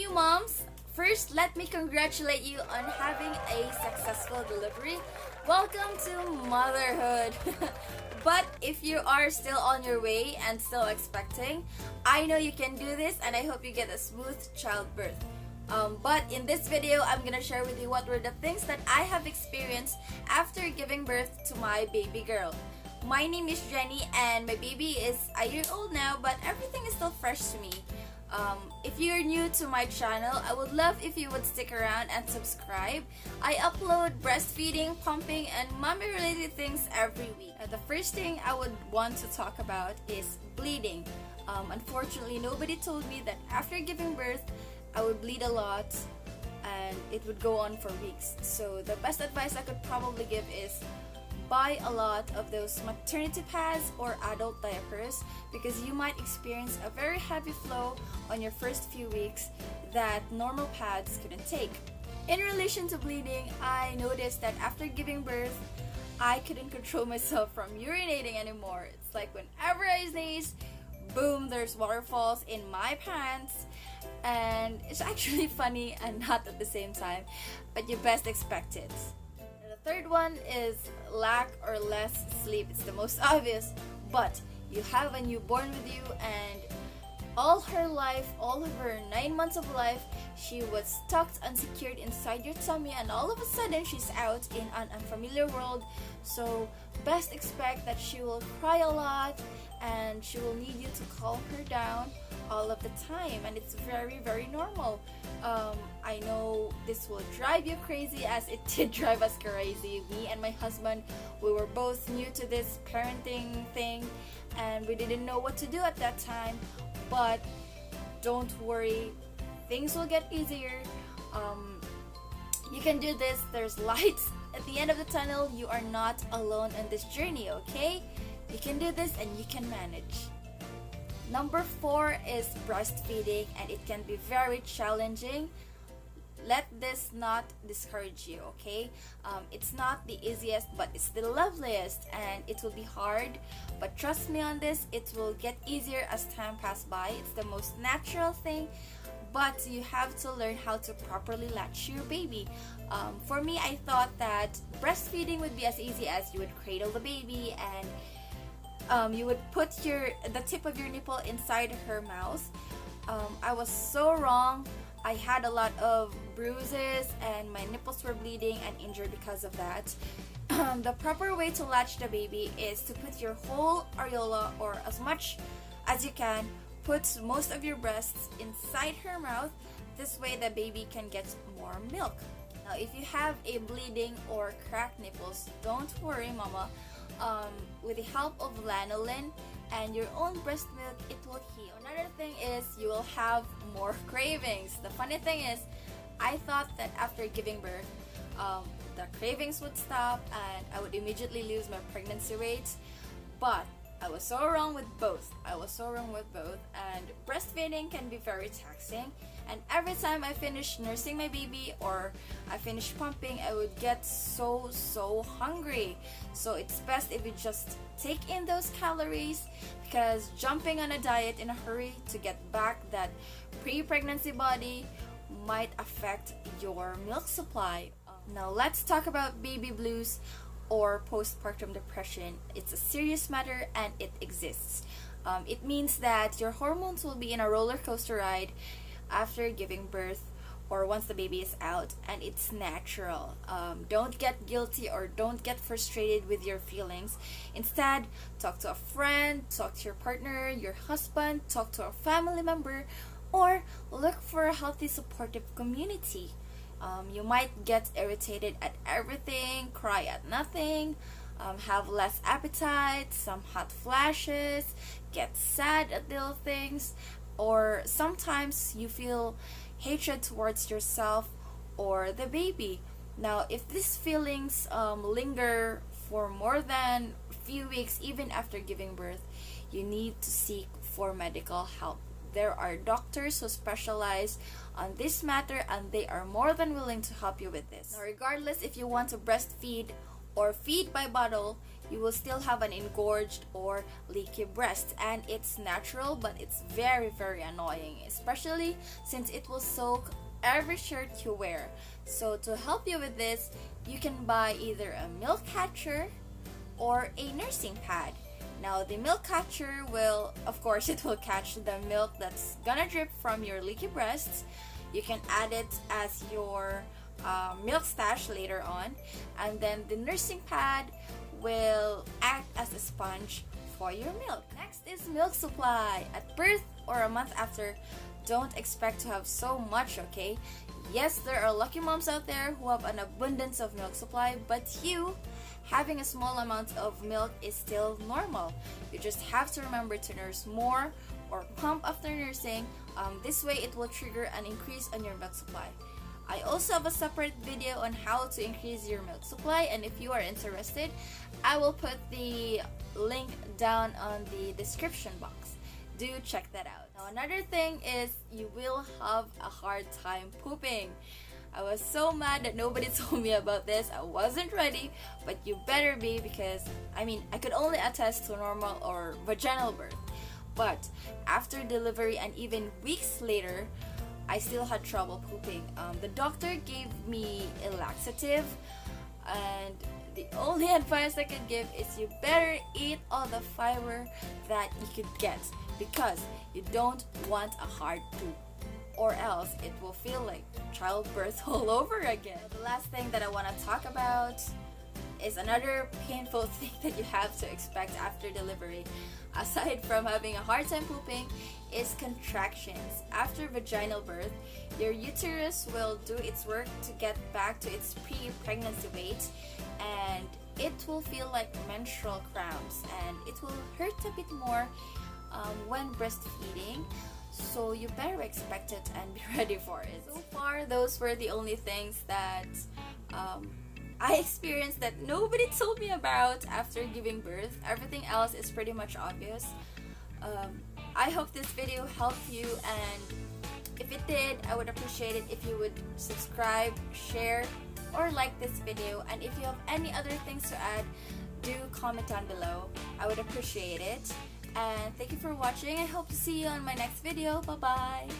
new moms! First, let me congratulate you on having a successful delivery. Welcome to motherhood! But if you are still on your way and still expecting, I know you can do this and I hope you get a smooth childbirth. But in this video, I'm gonna share with you what were the things that I have experienced after giving birth to my baby girl. My name is Jenny and my baby is a year old now, but everything is still fresh to me. If you're new to my channel, I would love if you would stick around and subscribe. I upload breastfeeding, pumping, and mommy related things every week. The first thing I would want to talk about is bleeding. Unfortunately, nobody told me that after giving birth, I would bleed a lot and it would go on for weeks. So the best advice I could probably give is buy a lot of those maternity pads or adult diapers because you might experience a very heavy flow on your first few weeks that normal pads couldn't take. In relation to bleeding, I noticed that after giving birth, I couldn't control myself from urinating anymore. It's like whenever I sneeze, boom, there's waterfalls in my pants, and it's actually funny and not at the same time, but you best expect it. The third one is lack or less sleep. It's the most obvious, but you have a newborn with you and all her life, all of her 9 months of life, she was tucked and secured inside your tummy, and all of a sudden she's out in an unfamiliar world. So best expect that she will cry a lot and she will need you to calm her down all of the time, and it's very, very normal. I know this will drive you crazy as it did drive us crazy. Me and my husband, we were both new to this parenting thing and we didn't know what to do at that time, but don't worry, things will get easier. You can do this. There's lights at the end of the tunnel. You are not alone in this journey, okay? You can do this and you can manage. Number 4 is breastfeeding, and it can be very challenging. Let this not discourage you, okay? It's not the easiest, but it's the loveliest, and it will be hard. But trust me on this, it will get easier as time passes by. It's the most natural thing, but you have to learn how to properly latch your baby. For me, I thought that breastfeeding would be as easy as you would cradle the baby and you would put the tip of your nipple inside her mouth. I was so wrong. I had a lot of bruises and my nipples were bleeding and injured because of that. The proper way to latch the baby is to put your whole areola, or as much as you can, put most of your breasts inside her mouth. This way the baby can get more milk. Now if you have a bleeding or cracked nipples, don't worry, mama. With the help of lanolin and your own breast milk, it will heal. Another thing is you will have more cravings. The funny thing is, I thought that after giving birth, the cravings would stop and I would immediately lose my pregnancy weight, but I was so wrong with both. And breastfeeding can be very taxing, and every time I finished nursing my baby or I finished pumping, I would get so hungry. So it's best if you just take in those calories, because jumping on a diet in a hurry to get back that pre-pregnancy body might affect your milk supply. Now let's talk about baby blues or postpartum depression. It's a serious matter and it exists. It means that your hormones will be in a roller coaster ride after giving birth or once the baby is out, and it's natural. Don't get guilty or don't get frustrated with your feelings. Instead, talk to a friend, talk to your partner, your husband, talk to a family member, or look for a healthy supportive community. You might get irritated at everything, cry at nothing, have less appetite, some hot flashes, get sad at little things, or sometimes you feel hatred towards yourself or the baby. Now, if these feelings linger for more than a few weeks, even after giving birth, you need to seek for medical help. There are doctors who specialize on this matter and they are more than willing to help you with this. Now, regardless if you want to breastfeed or feed by bottle, you will still have an engorged or leaky breast, and it's natural, but it's very, very annoying, especially since it will soak every shirt you wear. So to help you with this, you can buy either a milk catcher or a nursing pad. Now the milk catcher will, of course, it will catch the milk that's gonna drip from your leaky breasts. You can add it as your milk stash later on, and then the nursing pad will act as a sponge for your milk. Next is milk supply. At birth or a month after, don't expect to have so much, okay? Yes, there are lucky moms out there who have an abundance of milk supply, but you having a small amount of milk is still normal. You just have to remember to nurse more or pump after nursing. This way it will trigger an increase on your milk supply. I also have a separate video on how to increase your milk supply, and if you are interested, I will put the link down on the description box. Do check that out. Now another thing is you will have a hard time pooping. I was so mad that nobody told me about this. I wasn't ready, but you better be, because I could only attest to normal or vaginal birth. But after delivery and even weeks later, I still had trouble pooping. The doctor gave me a laxative, and the only advice I could give is you better eat all the fiber that you could get, because you don't want a hard poop, or else it will feel like childbirth all over again. The last thing that I want to talk about is another painful thing that you have to expect after delivery, aside from having a hard time pooping, is contractions. After vaginal birth, your uterus will do its work to get back to its pre-pregnancy weight, and it will feel like menstrual cramps, and it will hurt a bit more when breastfeeding. So you better expect it and be ready for it. So far, those were the only things that I experienced that nobody told me about after giving birth. Everything else is pretty much obvious. I hope this video helped you, and if it did, I would appreciate it if you would subscribe, share, or like this video. And if you have any other things to add, do comment down below. I would appreciate it. And thank you for watching. I hope to see you on my next video. Bye bye.